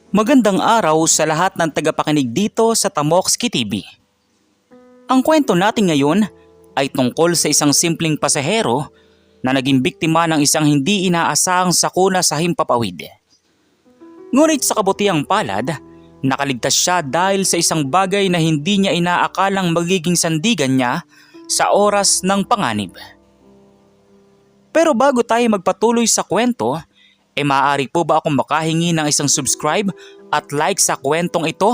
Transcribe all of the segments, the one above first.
Magandang araw sa lahat ng tagapakinig dito sa Tamokski TV. Ang kwento natin ngayon ay tungkol sa isang simpleng pasahero na naging biktima ng isang hindi inaasahang sakuna sa himpapawid. Ngunit sa kabutihang palad, nakaligtas siya dahil sa isang bagay na hindi niya inaakalang magiging sandigan niya sa oras ng panganib. Pero bago tayo magpatuloy sa kwento, maaari po ba akong makahingi ng isang subscribe at like sa kwentong ito?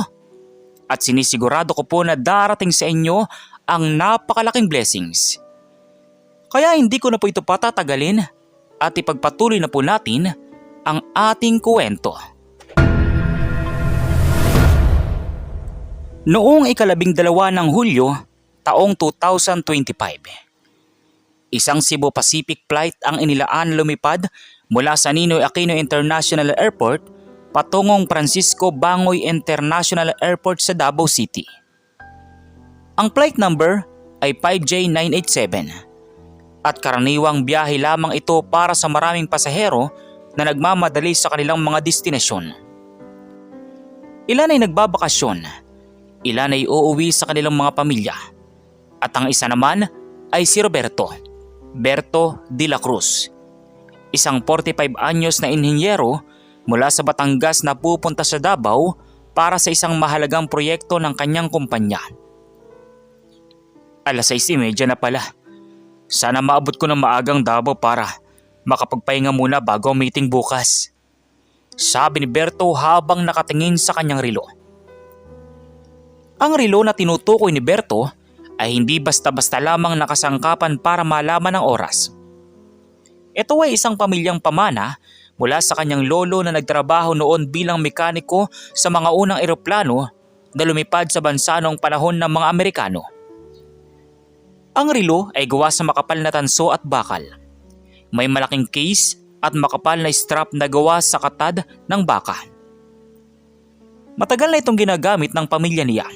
At sinisigurado ko po na darating sa inyo ang napakalaking blessings. Kaya hindi ko na po ito patatagalin at ipagpatuloy na po natin ang ating kwento. Noong ika-12 ng Hulyo, taong 2025, isang Cebu Pacific flight ang inilaan lumipad mula sa Ninoy Aquino International Airport patungong Francisco Bangoy International Airport sa Davao City. Ang flight number ay 5J987 at karaniwang biyahe lamang ito para sa maraming pasahero na nagmamadali sa kanilang mga destinasyon. Ilan ay nagbabakasyon, ilan ay uuwi sa kanilang mga pamilya, at ang isa naman ay si Berto de la Cruz, isang 45 anyos na inhinyero mula sa Batangas na pupunta sa Davao para sa isang mahalagang proyekto ng kanyang kumpanya. 6:30 na pala. Sana maabot ko ng maagang Davao para makapagpahinga muna bago ang meeting bukas, sabi ni Berto habang nakatingin sa kanyang relo. Ang relo na tinutukoy ni Berto ay hindi basta-basta lamang nakasangkapan para malaman ang oras. Ito ay isang pamilyang pamana mula sa kanyang lolo na nagtrabaho noon bilang mekaniko sa mga unang eroplano na lumipad sa bansa noong panahon ng mga Amerikano. Ang relo ay gawa sa makapal na tanso at bakal. May malaking case at makapal na strap na gawa sa katad ng baka. Matagal na itong ginagamit ng pamilya niya.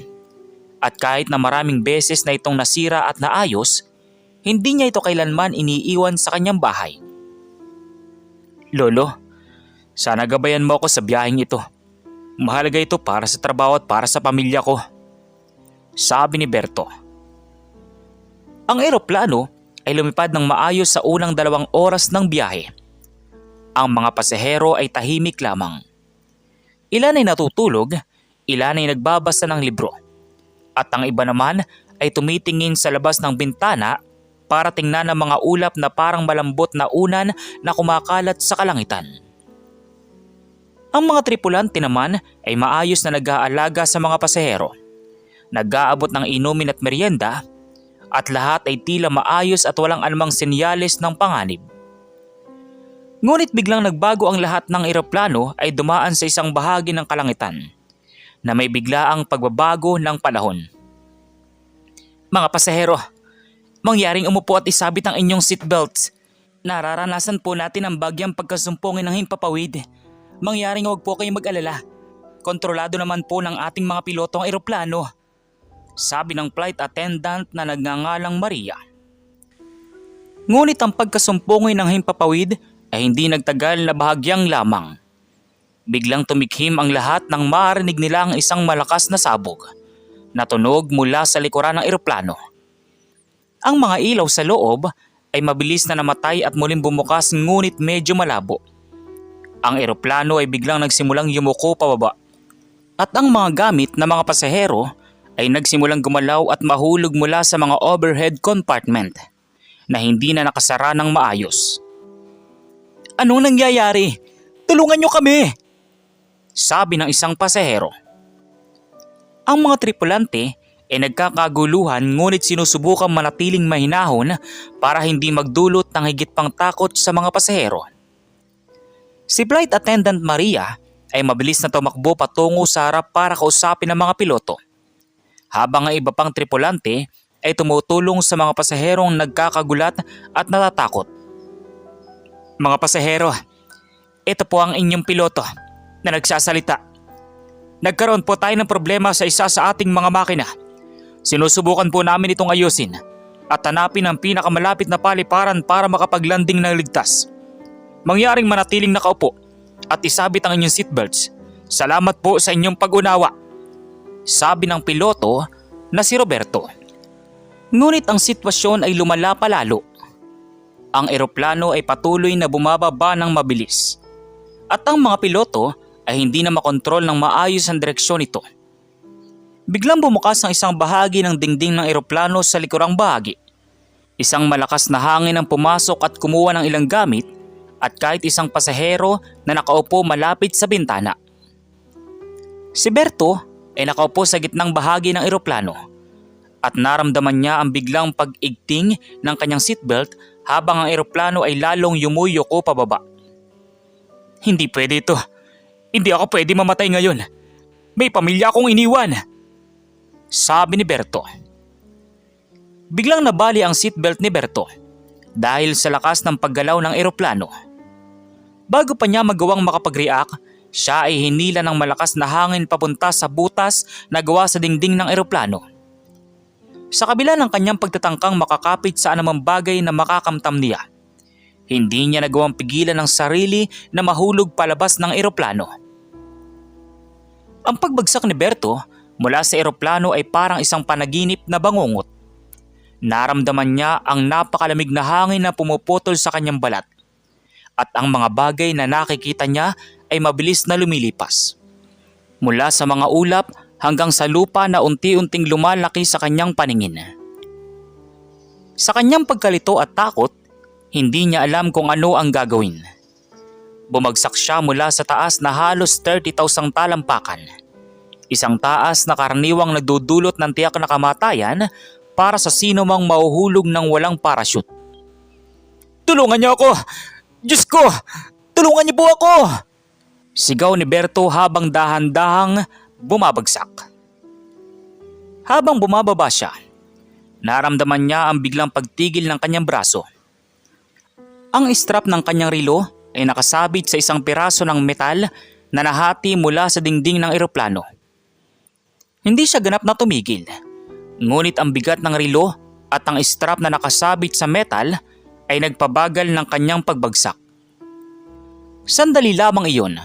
At kahit na maraming beses na itong nasira at naayos, hindi niya ito kailanman iniiwan sa kanyang bahay. Lolo, sana gabayan mo ako sa biyaheng ito. Mahalaga ito para sa trabaho at para sa pamilya ko, sabi ni Berto. Ang eroplano ay lumipad ng maayos sa unang 2 oras ng biyahe. Ang mga pasahero ay tahimik lamang. Ilan ay natutulog, ilan ay nagbabasa ng libro. At ang iba naman ay tumitingin sa labas ng bintana para tingnan ang mga ulap na parang malambot na unan na kumakalat sa kalangitan. Ang mga tripulante naman ay maayos na nag-aalaga sa mga pasahero. Nag-aabot ng inumin at merienda at lahat ay tila maayos at walang anumang senyales ng panganib. Ngunit biglang nagbago ang lahat ng eroplano ay dumaan sa isang bahagi ng kalangitan na may biglaang pagbabago ng panahon. Mga pasahero, mangyaring umupo at isabit ang inyong seatbelts. Nararanasan po natin ang bagyang pagkasumpongin ng himpapawid. Mangyaring huwag po kayong mag-alala. Kontrolado naman po ng ating mga piloto ang eroplano, sabi ng flight attendant na nagngangalang Maria. Ngunit ang pagkasumpongin ng himpapawid ay hindi nagtagal na bahagyang lamang. Biglang tumikhim ang lahat nang marinig nila ang isang malakas na sabog na tunog mula sa likuran ng eroplano. Ang mga ilaw sa loob ay mabilis na namatay at muling bumukas ngunit medyo malabo. Ang eroplano ay biglang nagsimulang yumuko pababa at ang mga gamit na mga pasahero ay nagsimulang gumalaw at mahulog mula sa mga overhead compartment na hindi na nakasara ng maayos. Anong nangyayari? Tulungan niyo kami! Sabi ng isang pasahero. Ang mga tripulante ay nagkakaguluhan ngunit sinusubukang manatiling mahinahon para hindi magdulot ng higit pang takot sa mga pasahero. Si Flight Attendant Maria ay mabilis na tumakbo patungo sa harap para kausapin ang mga piloto, habang ang iba pang tripulante ay tumutulong sa mga pasaherong nagkakagulat at natatakot. Mga pasahero, ito po ang inyong piloto na nagsasalita. Nagkaroon po tayo ng problema sa isa sa ating mga makina. Sinusubukan po namin itong ayusin at hanapin ang pinakamalapit na paliparan para makapaglanding ng ligtas. Mangyaring manatiling nakaupo at isabit ang inyong seatbelts. Salamat po sa inyong pag-unawa, sabi ng piloto na si Roberto. Ngunit ang sitwasyon ay lumala pa lalo. Ang eroplano ay patuloy na bumababa ng mabilis at ang mga piloto ay hindi na makontrol ng maayos ang direksyon nito. Biglang bumukas ang isang bahagi ng dingding ng eroplano sa likurang bahagi. Isang malakas na hangin ang pumasok at kumuha ng ilang gamit at kahit isang pasahero na nakaupo malapit sa bintana. Si Berto ay nakaupo sa gitnang bahagi ng eroplano at naramdaman niya ang biglang pag-igting ng kanyang seatbelt habang ang eroplano ay lalong yumuyuko pababa. Hindi pwede ito. Hindi ako pwede mamatay ngayon. May pamilya akong iniwan, sabi ni Berto. Biglang nabali ang seatbelt ni Berto dahil sa lakas ng paggalaw ng eroplano. Bago pa niya magawang makapag-react, siya ay hinila ng malakas na hangin papunta sa butas na gawa sa dingding ng eroplano. Sa kabila ng kanyang pagtatangkang makakapit sa anumang bagay na makakamtam niya, hindi niya nagawang pigilan ang sarili na mahulog palabas ng eroplano. Ang pagbagsak ni Berto mula sa eroplano ay parang isang panaginip na bangungot. Naramdaman niya ang napakalamig na hangin na pumuputol sa kanyang balat at ang mga bagay na nakikita niya ay mabilis na lumilipas. Mula sa mga ulap hanggang sa lupa na unti-unting lumalaki sa kanyang paningin. Sa kanyang pagkalito at takot, hindi niya alam kung ano ang gagawin. Bumagsak siya mula sa taas na halos 30,000 talampakan. Isang taas na karaniwang nagdudulot ng tiyak na kamatayan para sa sino mang mahuhulog ng walang parachute. Tulungan niyo ako! Diyos ko! Tulungan niyo po ako! Sigaw ni Berto habang dahan-dahang bumabagsak. Habang bumababa siya, naramdaman niya ang biglang pagtigil ng kanyang braso. Ang strap ng kanyang relo ay nakasabit sa isang piraso ng metal na nahati mula sa dingding ng eroplano. Hindi siya ganap na tumigil, ngunit ang bigat ng relo at ang strap na nakasabit sa metal ay nagpabagal ng kanyang pagbagsak. Sandali lamang iyon,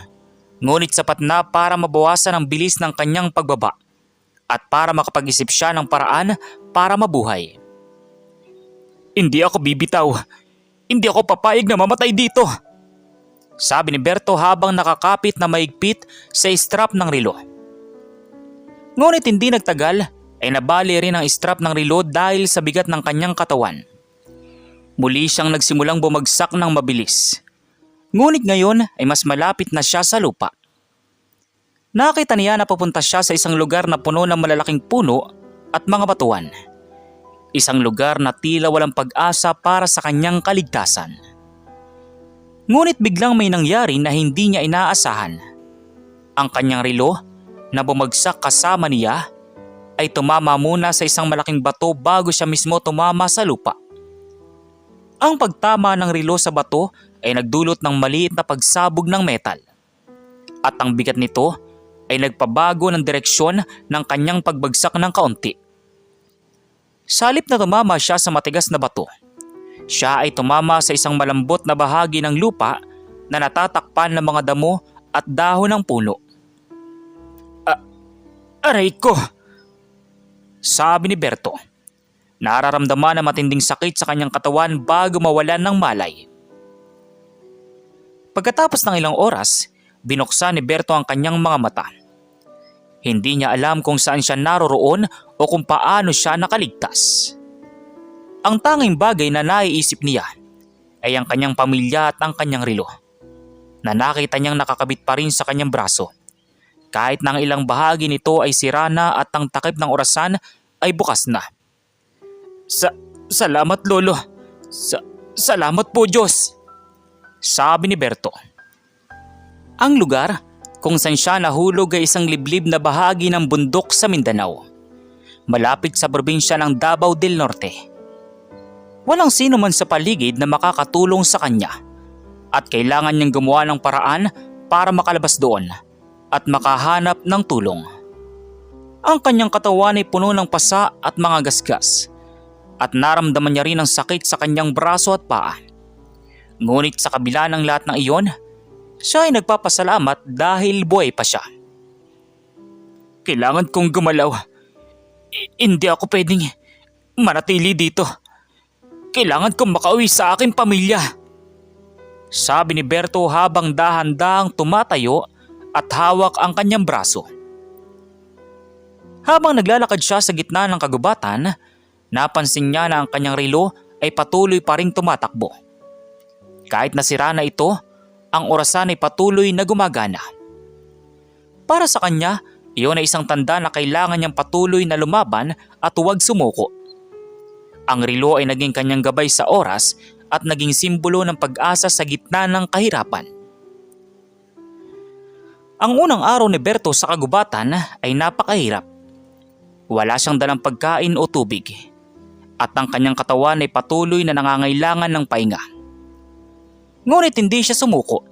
ngunit sapat na para mabawasan ang bilis ng kanyang pagbaba at para makapag-isip siya ng paraan para mabuhay. Hindi ako bibitaw. Hindi ako papayag na mamatay dito, sabi ni Berto habang nakakapit na mahigpit sa strap ng relo. Ngunit hindi nagtagal ay nabali rin ang strap ng relo dahil sa bigat ng kanyang katawan. Muli siyang nagsimulang bumagsak ng mabilis. Ngunit ngayon ay mas malapit na siya sa lupa. Nakita niya na papunta siya sa isang lugar na puno ng malalaking puno at mga batuan. Isang lugar na tila walang pag-asa para sa kanyang kaligtasan. Ngunit biglang may nangyari na hindi niya inaasahan. Ang kanyang relo na bumagsak kasama niya ay tumama muna sa isang malaking bato bago siya mismo tumama sa lupa. Ang pagtama ng relo sa bato ay nagdulot ng maliit na pagsabog ng metal. At ang bigat nito ay nagpabago ng direksyon ng kanyang pagbagsak ng kaunti. Sa halip na tumama siya sa matigas na bato, siya ay tumama sa isang malambot na bahagi ng lupa na natatakpan ng mga damo at dahon ng puno. Aray ko! Sabi ni Berto. Nararamdaman ang matinding sakit sa kanyang katawan bago mawalan ng malay. Pagkatapos ng ilang oras, binuksan ni Berto ang kanyang mga mata. Hindi niya alam kung saan siya naroroon o kung paano siya nakaligtas. Ang tanging bagay na naiisip niya ay ang kanyang pamilya at ang kanyang relo, na nakita niyang nakakabit pa rin sa kanyang braso. Kahit na ang ilang bahagi nito ay sira na at ang takip ng orasan ay bukas na. Salamat Lolo. Salamat po Diyos, sabi ni Berto. Ang lugar kung saan siya nahulog ay isang liblib na bahagi ng bundok sa Mindanao, malapit sa probinsya ng Davao del Norte. Walang sino man sa paligid na makakatulong sa kanya at kailangan niyang gumawa ng paraan para makalabas doon at makahanap ng tulong. Ang kanyang katawan ay puno ng pasa at mga gasgas at naramdaman niya rin ang sakit sa kanyang braso at paa. Ngunit sa kabila ng lahat ng iyon, Siya ay nagpapasalamat dahil buhay pa siya. Kailangan kong gumalaw. Hindi ako pwedeng manatili dito. Kailangan kong makauwi sa aking pamilya. Sabi ni Berto habang dahan-dahang tumatayo at hawak ang kanyang braso. Habang naglalakad siya sa gitna ng kagubatan, napansin niya na ang kanyang relo ay patuloy pa ring tumatakbo. Kahit nasira na ito, ang orasan ay patuloy na gumagana. Para sa kanya, iyon ay isang tanda na kailangan niyang patuloy na lumaban at huwag sumuko. Ang relo ay naging kanyang gabay sa oras at naging simbolo ng pag-asa sa gitna ng kahirapan. Ang unang araw ni Berto sa kagubatan ay napakahirap. Wala siyang dalang pagkain o tubig at ang kanyang katawan ay patuloy na nangangailangan ng pahinga. Ngunit hindi siya sumuko.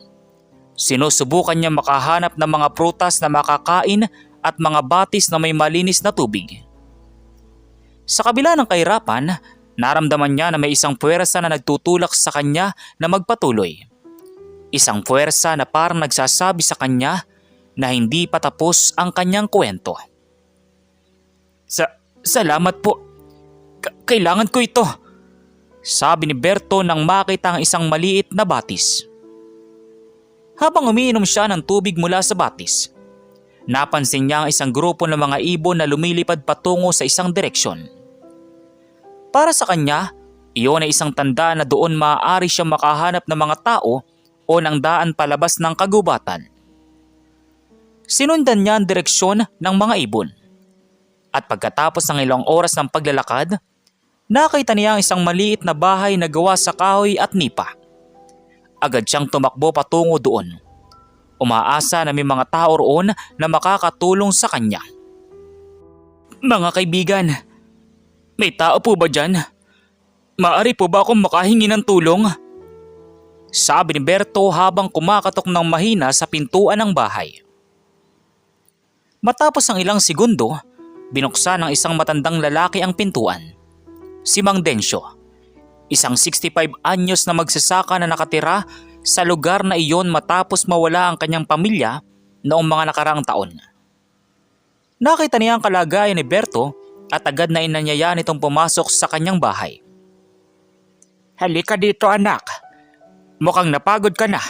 Sinusubukan niya makahanap ng mga prutas na makakain at mga batis na may malinis na tubig. Sa kabila ng kahirapan, naramdaman niya na may isang puwersa na nagtutulak sa kanya na magpatuloy. Isang puwersa na parang nagsasabi sa kanya na hindi pa tapos ang kanyang kwento. Salamat po. Kailangan ko ito. Sabi ni Berto nang makita ang isang maliit na batis. Habang umiinom siya ng tubig mula sa batis, napansin niya ang isang grupo ng mga ibon na lumilipad patungo sa isang direksyon. Para sa kanya, iyon ay isang tanda na doon maaari siyang makahanap ng mga tao o ng daan palabas ng kagubatan. Sinundan niya ang direksyon ng mga ibon. At pagkatapos ng ilang oras ng paglalakad, nakita niya ang isang maliit na bahay na gawa sa kahoy at nipa. Agad siyang tumakbo patungo doon. Umaasa na may mga tao roon na makakatulong sa kanya. Mga kaibigan, may tao po ba dyan? Maaari po ba akong makahingi ng tulong? Sabi ni Berto habang kumakatok ng mahina sa pintuan ng bahay. Matapos ang ilang segundo, binuksan ng isang matandang lalaki ang pintuan. Si Mang Densyo, isang 65 anyos na magsasaka na nakatira sa lugar na iyon matapos mawala ang kanyang pamilya noong mga nakaraang taon. Nakita niya ang kalagayan ni Berto at agad na inanyayahan itong pumasok sa kanyang bahay. Halika dito anak, mukhang napagod ka na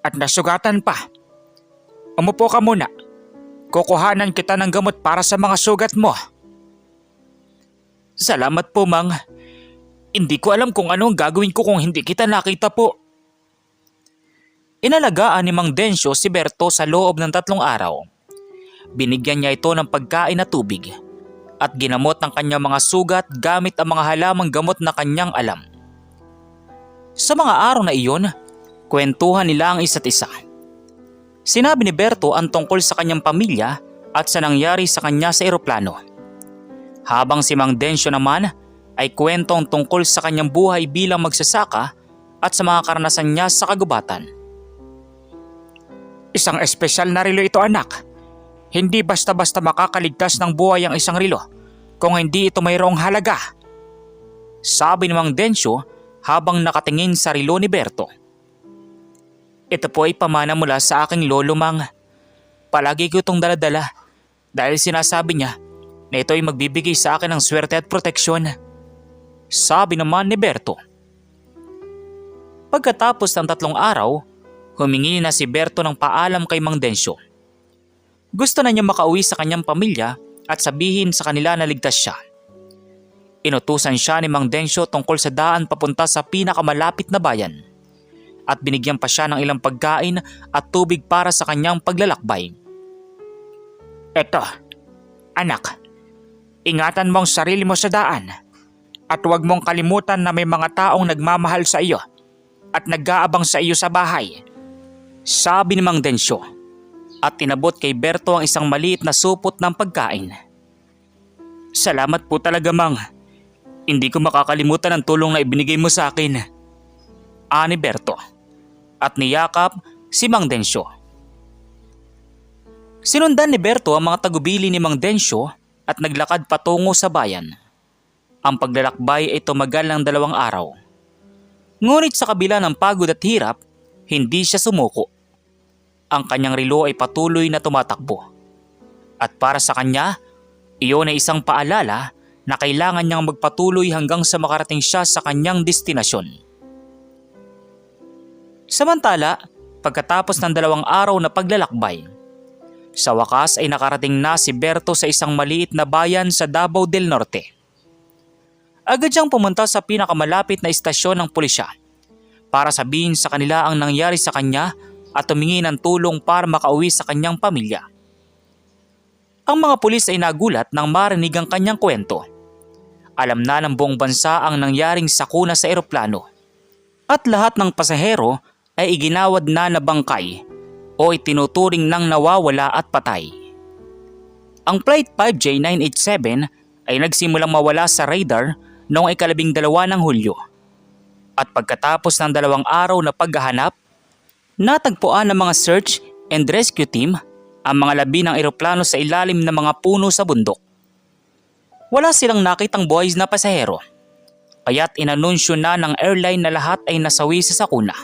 at nasugatan pa. Umupo ka muna. Kukuhanan kita ng gamot para sa mga sugat mo. Salamat po, Mang. Hindi ko alam kung ano ang gagawin ko kung hindi kita nakita po. Inalagaan ni Mang Densyo si Berto sa loob ng 3 araw. Binigyan niya ito ng pagkain at tubig at ginamot ang kanyang mga sugat gamit ang mga halamang gamot na kanyang alam. Sa mga araw na iyon, kwentuhan nila ang isa't isa. Sinabi ni Berto ang tungkol sa kanyang pamilya at sa nangyari sa kanya sa eroplano. Habang si Mang Densyo naman ay kwentong tungkol sa kanyang buhay bilang magsasaka at sa mga karanasan niya sa kagubatan. Isang espesyal na relo ito anak. Hindi basta-basta makakaligtas ng buhay ang isang relo kung hindi ito mayroong halaga. Sabi ni Mang Densyo habang nakatingin sa relo ni Berto. Ito po ay pamana mula sa aking lolo, Mang. Palagi ko itong daladala dahil sinasabi niya na ito ay magbibigay sa akin ng swerte at proteksyon. Sabi naman ni Berto. Pagkatapos ng 3 araw, humingi na si Berto ng paalam kay Mang Densyo. Gusto na niya makauwi sa kanyang pamilya at sabihin sa kanila na ligtas siya. Inutusan siya ni Mang Densyo tungkol sa daan papunta sa pinakamalapit na bayan. At binigyan pa siya ng ilang pagkain at tubig para sa kanyang paglalakbay. Eto, anak, ingatan mo ang sarili mo sa daan at huwag mong kalimutan na may mga taong nagmamahal sa iyo at nag-aabang sa iyo sa bahay. Sabi ni Mang Densyo at tinabot kay Berto ang isang maliit na supot ng pagkain. Salamat po talaga, Mang. Hindi ko makakalimutan ang tulong na ibinigay mo sa akin. Ani Berto. At niyakap si Mang Densyo. Sinundan ni Berto ang mga tagubili ni Mang Densyo at naglakad patungo sa bayan. Ang paglalakbay ay tumagal ng 2 araw. Ngunit sa kabila ng pagod at hirap, hindi siya sumuko. ang kanyang relo ay patuloy na tumatakbo. At para sa kanya, iyon ay isang paalala na kailangan niyang magpatuloy hanggang sa makarating siya sa kanyang destinasyon. Samantala, pagkatapos ng 2 araw na paglalakbay, sa wakas ay nakarating na si Berto sa isang maliit na bayan sa Davao del Norte. Agad siyang pumunta sa pinakamalapit na istasyon ng pulisya para sabihin sa kanila ang nangyari sa kanya at humingi ng tulong para makauwi sa kanyang pamilya. Ang mga pulis ay nagulat nang marinig ang kanyang kwento. Alam na ng buong bansa ang nangyaring sakuna sa eroplano at lahat ng pasahero ay iginawad na bangkay o itinuturing ng nawawala at patay. Ang Flight 5J987 ay nagsimulang mawala sa radar noong 12 ng Hulyo. At pagkatapos ng 2 araw na paghahanap, natagpuan ng mga search and rescue team ang mga labi ng eroplano sa ilalim ng mga puno sa bundok. Wala silang nakitang buhay na pasahero, kaya't inanunsyo na ng airline na lahat ay nasawi sa sakuna.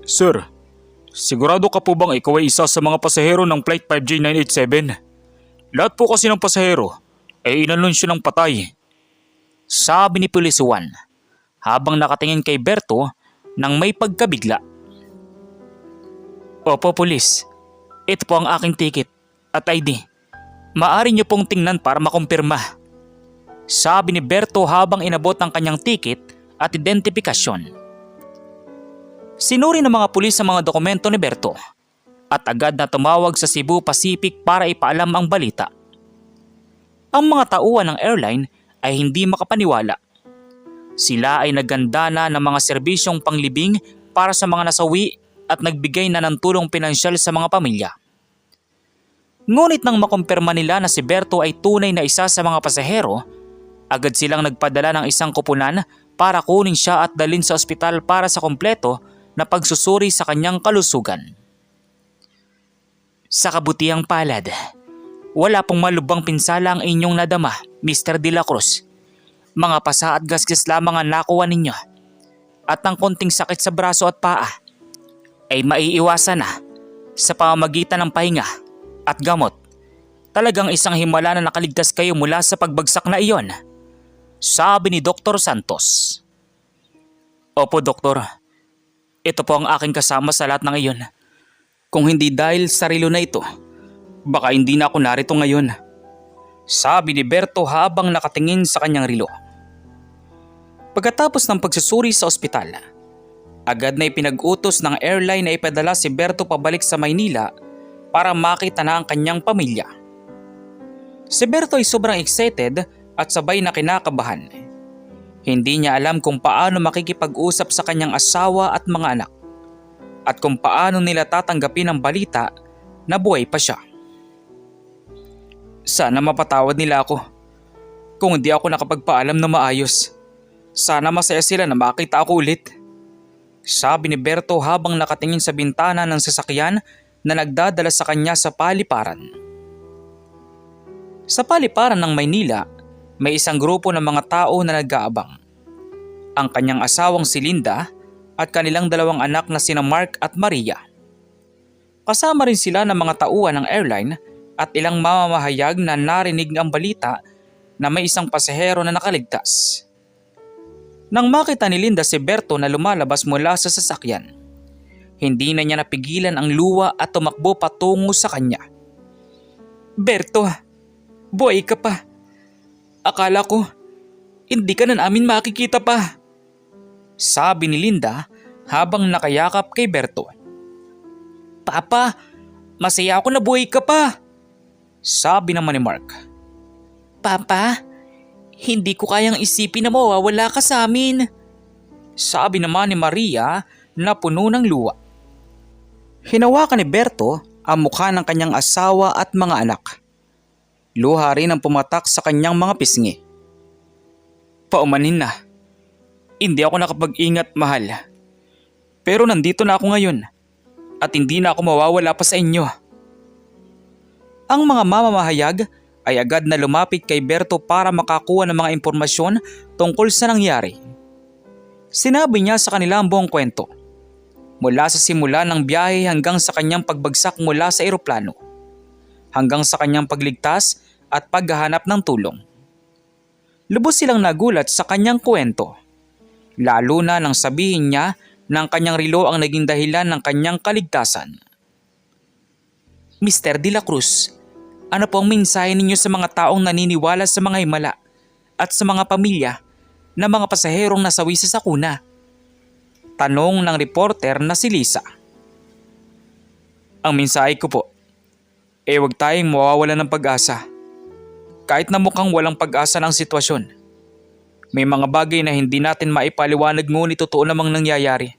Sir, sigurado ka po bang ikaw ay isa sa mga pasahero ng Flight 5J987? Lahat po kasi ng pasahero ay inanunsyo ng patay. Sabi ni Police Juan habang nakatingin kay Berto nang may pagkabigla. Opo, pulis. Ito po ang aking ticket at ID. Maaari niyo pong tingnan para makumpirma. Sabi ni Berto habang inabot ang kanyang ticket at identifikasyon. Sinuri ng mga pulis ang mga dokumento ni Berto at agad na tumawag sa Cebu Pacific para ipaalam ang balita. Ang mga tauhan ng airline ay hindi makapaniwala. Sila ay nagganda na ng mga serbisyong panglibing para sa mga nasawi at nagbigay na ng tulong pinansyal sa mga pamilya. Ngunit nang makumpirma nila na si Berto ay tunay na isa sa mga pasahero, agad silang nagpadala ng isang kupunan para kunin siya at dalhin sa ospital para sa kompleto na pagsusuri sa kanyang kalusugan. Sa kabutihang palad, wala pong malubhang pinsala ang inyong nadama, Mr. De La Cruz. Mga pasa at gasgas lamang ang nakuha ninyo. At ang konting sakit sa braso at paa ay maiiwasan na sa pamamagitan ng pahinga at gamot. Talagang isang himala na nakaligtas kayo mula sa pagbagsak na iyon, sabi ni Dr. Santos. Opo, Doktor. Ito po ang aking kasama sa lahat ng iyon. Kung hindi dahil sa relo na ito, baka hindi na ako narito ngayon, sabi ni Berto habang nakatingin sa kanyang relo. Pagkatapos ng pagsusuri sa ospital, agad na ipinag-utos ng airline na ipadala si Berto pabalik sa Maynila para makita na ang kanyang pamilya. Si Berto ay sobrang excited at sabay na kinakabahan. Hindi niya alam kung paano makikipag-usap sa kanyang asawa at mga anak at kung paano nila tatanggapin ang balita na buhay pa siya. Sana mapatawad nila ako kung hindi ako nakapagpaalam na maayos. Sana masaya sila na makita ako ulit, sabi ni Berto habang nakatingin sa bintana ng sasakyan na nagdadala sa kanya sa paliparan. Sa paliparan ng Maynila, may isang grupo ng mga tao na nag-aabang. Ang kanyang asawang si Linda at kanilang 2 anak na sina Mark at Maria. Kasama rin sila ng mga tauhan ng airline at ilang mamamahayag na narinig ang balita na may isang pasahero na nakaligtas. Nang makita ni Linda si Berto na lumalabas mula sa sasakyan, hindi na niya napigilan ang luwa at tumakbo patungo sa kanya. Berto, buhay ka pa. Akala ko, hindi ka na namin makikita pa, sabi ni Linda habang nakayakap kay Berto. Papa, masaya ako na buhay ka pa, sabi naman ni Mark. Papa, hindi ko kayang isipin na mawawala ka sa amin, sabi naman ni Maria na puno ng luwa. Hinawakan ni Berto ang mukha ng kanyang asawa at mga anak. Luha rin ang pumatak sa kanyang mga pisngi. Paumanin na. Hindi ako nakapag-ingat, mahal. Pero nandito na ako ngayon at hindi na ako mawawala pa sa inyo. Ang mga mamamahayag ay agad na lumapit kay Berto para makakuha ng mga impormasyon tungkol sa nangyari. Sinabi niya sa kanila ang buong kwento. mula sa simula ng biyahe hanggang sa kanyang pagbagsak mula sa eroplano, hanggang sa kanyang pagligtas at paghahanap ng tulong. Lubos silang nagulat sa kanyang kwento, lalo na nang sabihin niya na ang kanyang relo ang naging dahilan ng kanyang kaligtasan. Mr. De La Cruz, ano po ang mensahe ninyo sa mga taong naniniwala sa mga himala at sa mga pamilya na mga pasaherong nasawi sa sakuna? Tanong ng reporter na si Lisa. Ang mensahe ko po, huwag tayong mawawala ng pag-asa. Kahit na mukhang walang pag-asa ng sitwasyon, may mga bagay na hindi natin maipaliwanag ngunit totoo namang nangyayari.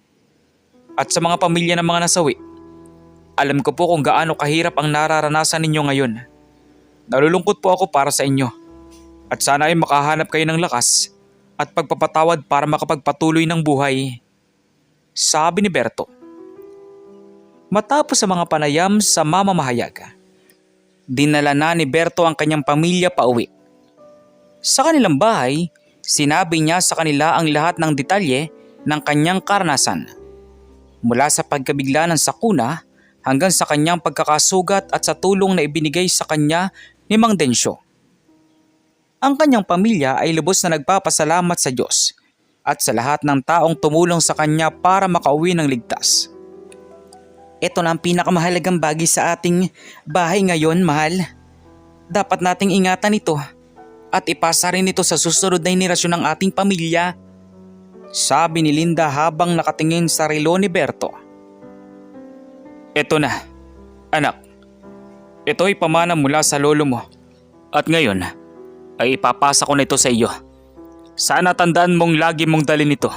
At sa mga pamilya ng mga nasawi, alam ko po kung gaano kahirap ang nararanasan ninyo ngayon. Nalulungkot po ako para sa inyo. At sana ay makahanap kayo ng lakas at pagpapatawad para makapagpatuloy ng buhay. Sabi ni Berto. Matapos sa mga panayam sa mamamahayag, dinala na ni Berto ang kanyang pamilya pauwi. Sa kanilang bahay, sinabi niya sa kanila ang lahat ng detalye ng kanyang karanasan. Mula sa pagkabigla ng sakuna hanggang sa kanyang pagkakasugat at sa tulong na ibinigay sa kanya ni Mang Densyo. Ang kanyang pamilya ay lubos na nagpapasalamat sa Diyos at sa lahat ng taong tumulong sa kanya para makauwi ng ligtas. Ito na ang pinakamahalagang bagay sa ating bahay ngayon, mahal. Dapat nating ingatan ito at ipasa rin ito sa susunod na henerasyon ng ating pamilya. Sabi ni Linda habang nakatingin sa relo ni Berto. Ito na, anak. Ito ay pamana mula sa lolo mo. At ngayon, ay ipapasa ko na ito sa iyo. Sana tandaan mong lagi mong dalhin ito.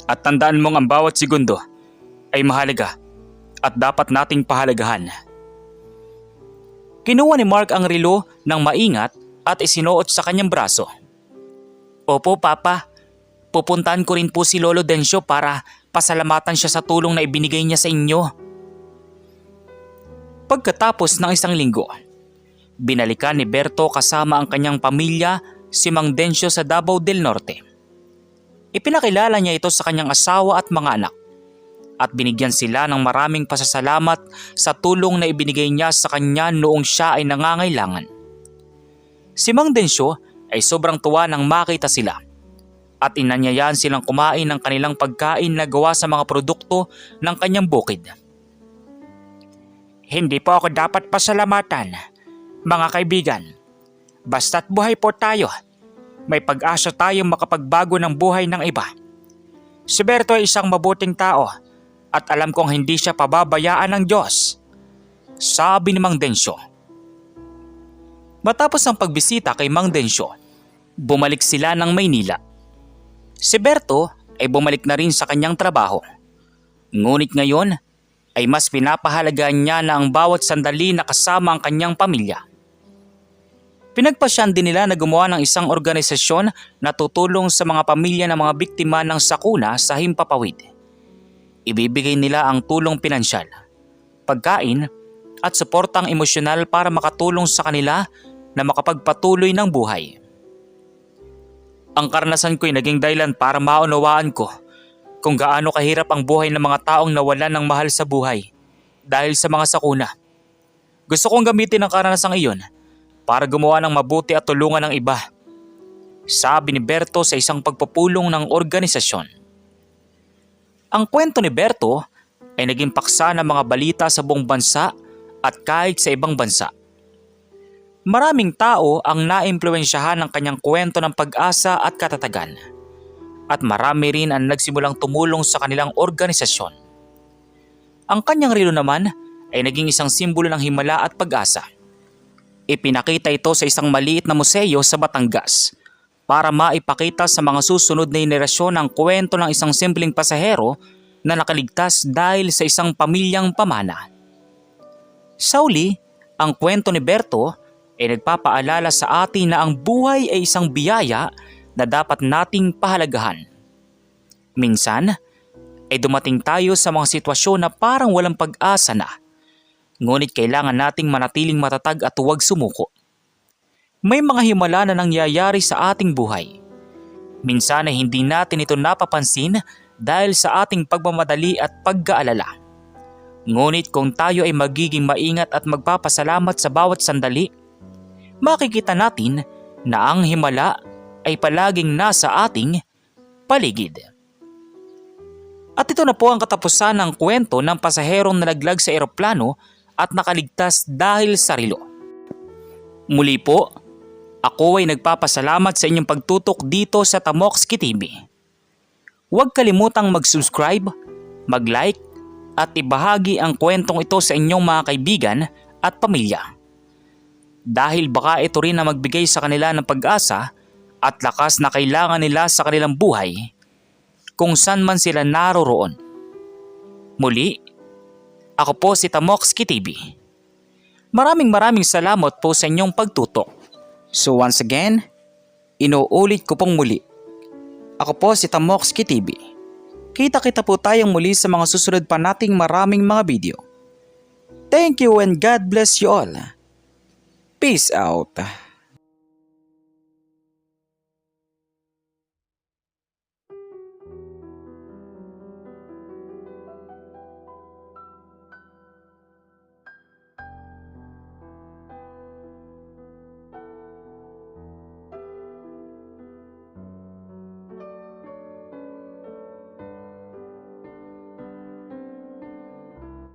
At tandaan mong ang bawat segundo ay mahalaga at dapat nating pahalagahan. Kinuha ni Mark ang relo ng maingat at isinuot sa kanyang braso. Opo, Papa. Pupuntahan ko rin po si Lolo Densyo para pasalamatan siya sa tulong na ibinigay niya sa inyo. Pagkatapos ng isang linggo, binalikan ni Berto kasama ang kanyang pamilya si Mang Densyo sa Davao del Norte. Ipinakilala niya ito sa kanyang asawa at mga anak at binigyan sila ng maraming pasasalamat sa tulong na ibinigay niya sa kanya noong siya ay nangangailangan. Si Mang Densyo ay sobrang tuwa nang makita sila at inanyayaan silang kumain ng kanilang pagkain na gawa sa mga produkto ng kanyang bukid. Hindi po ako dapat pasalamatan, mga kaibigan. Basta't buhay po tayo, may pag-asa tayong makapagbago ng buhay ng iba. Si Berto ay isang mabuting tao at alam kong hindi siya pababayaan ng Diyos, sabi ni Mang Densyo. Matapos ang pagbisita kay Mang Densyo, bumalik sila ng Maynila. Si Berto ay bumalik na rin sa kanyang trabaho. Ngunit ngayon ay mas pinapahalagaan niya na ang bawat sandali na kasama ang kanyang pamilya. Pinagpasyan din nila na gumawa ng isang organisasyon na tutulong sa mga pamilya ng mga biktima ng sakuna sa Himpapawid. Ibibigay nila ang tulong pinansyal, pagkain at suportang emosyonal para makatulong sa kanila na makapagpatuloy ng buhay. Ang karanasan ko ay naging dahilan para maunawaan ko kung gaano kahirap ang buhay ng mga taong nawalan ng mahal sa buhay dahil sa mga sakuna. Gusto kong gamitin ang karanasang iyon para gumawa ng mabuti at tulungan ng iba, sabi ni Berto sa isang pagpupulong ng organisasyon. Ang kwento ni Berto ay naging paksa ng mga balita sa buong bansa at kahit sa ibang bansa. Maraming tao ang naimpluwensyahan ng kanyang kwento ng pag-asa at katatagan. At marami rin ang nagsimulang tumulong sa kanilang organisasyon. Ang kanyang relo naman ay naging isang simbolo ng himala at pag-asa. Ipinakita ito sa isang maliit na museo sa Batangas para maipakita sa mga susunod na henerasyon ang kwento ng isang simpleng pasahero na nakaligtas dahil sa isang pamilyang pamana. Sa uli, ang kwento ni Berto ay nagpapaalala sa atin na ang buhay ay isang biyaya na dapat nating pahalagahan. Minsan ay dumating tayo sa mga sitwasyon na parang walang pag-asa na, ngunit kailangan nating manatiling matatag at huwag sumuko. May mga himala na nangyayari sa ating buhay. Minsan ay hindi natin ito napapansin dahil sa ating pagmamadali at pagkaalala. Ngunit kung tayo ay magiging maingat at magpapasalamat sa bawat sandali, makikita natin na ang himala ay palaging nasa ating paligid. At ito na po ang katapusan ng kwento ng pasaherong nalaglag sa eroplano at nakaligtas dahil sa relo. Muli po, ako ay nagpapasalamat sa inyong pagtutok dito sa Tamokski TV. Huwag kalimutang mag-subscribe, mag-like at ibahagi ang kwentong ito sa inyong mga kaibigan at pamilya. Dahil baka ito rin ang magbigay sa kanila ng pag-asa at lakas na kailangan nila sa kanilang buhay kung saan man sila naroroon. Muli, ako po si Tamokski TV. Maraming salamat po sa inyong pagtutok. So once again, inuulit ko pong muli. Ako po si Tamokski TV. Kita-kita po tayong muli sa mga susunod pa nating maraming mga video. Thank you and God bless you all. Peace out.